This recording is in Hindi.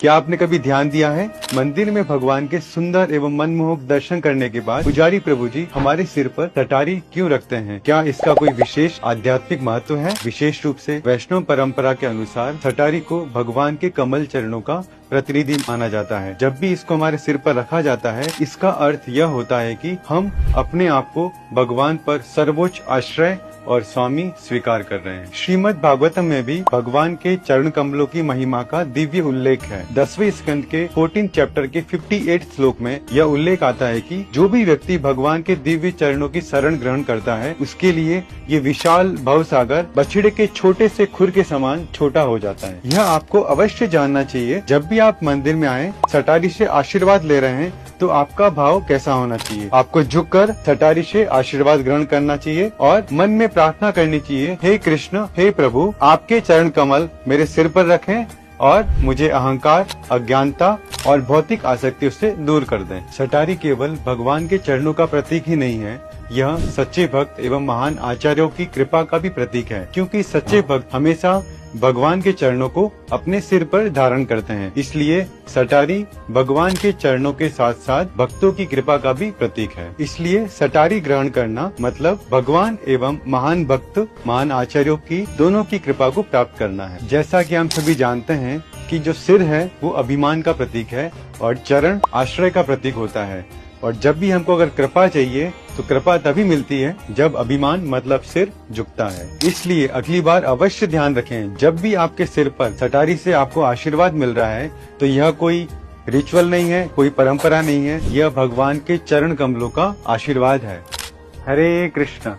क्या आपने कभी ध्यान दिया है, मंदिर में भगवान के सुंदर एवं मनमोहक दर्शन करने के बाद पुजारी प्रभु जी हमारे सिर पर सटारी क्यों रखते हैं? क्या इसका कोई विशेष आध्यात्मिक महत्व है? विशेष रूप से वैष्णव परंपरा के अनुसार सटारी को भगवान के कमल चरणों का प्रतिनिधि माना जाता है। जब भी इसको हमारे सिर पर रखा जाता है, इसका अर्थ यह होता है कि हम अपने आप को भगवान पर सर्वोच्च आश्रय और स्वामी स्वीकार कर रहे हैं। श्रीमद् भागवतम में भी भगवान के चरण कमलों की महिमा का दिव्य उल्लेख है। 10वें स्कंद के 14 चैप्टर के 58 श्लोक में यह उल्लेख आता है कि जो भी व्यक्ति भगवान के दिव्य चरणों की शरण ग्रहण करता है, उसके लिए ये विशाल भवसागर बछड़े के छोटे से खुर के समान छोटा हो जाता है। यह आपको अवश्य जानना चाहिए। जब भी आप मंदिर में आए, सटारी से आशीर्वाद ले रहे हैं, तो आपका भाव कैसा होना चाहिए? आपको झुककर सटारी से आशीर्वाद ग्रहण करना चाहिए और मन में प्रार्थना करनी चाहिए, हे कृष्ण, हे प्रभु, आपके चरण कमल मेरे सिर पर रखें और मुझे अहंकार, अज्ञानता और भौतिक आसक्तियों से दूर कर दें। सटारी केवल भगवान के चरणों का प्रतीक ही नहीं है, यह सच्चे भक्त एवं महान आचार्यों की कृपा का भी प्रतीक है, क्योंकि सच्चे भक्त हमेशा भगवान के चरणों को अपने सिर पर धारण करते हैं। इसलिए सटारी भगवान के चरणों के साथ साथ भक्तों की कृपा का भी प्रतीक है। इसलिए सटारी ग्रहण करना मतलब भगवान एवं महान भक्त, महान आचार्यों की दोनों की कृपा को प्राप्त करना है। जैसा कि हम सभी जानते हैं कि जो सिर है वो अभिमान का प्रतीक है और चरण आश्रय का प्रतीक होता है। और जब भी हमको अगर कृपा चाहिए तो कृपा तभी मिलती है जब अभिमान मतलब सिर झुकता है। इसलिए अगली बार अवश्य ध्यान रखें, जब भी आपके सिर पर सटारी से आपको आशीर्वाद मिल रहा है तो यह कोई रिचुअल नहीं है, कोई परंपरा नहीं है, यह भगवान के चरण कमलों का आशीर्वाद है। हरे कृष्ण।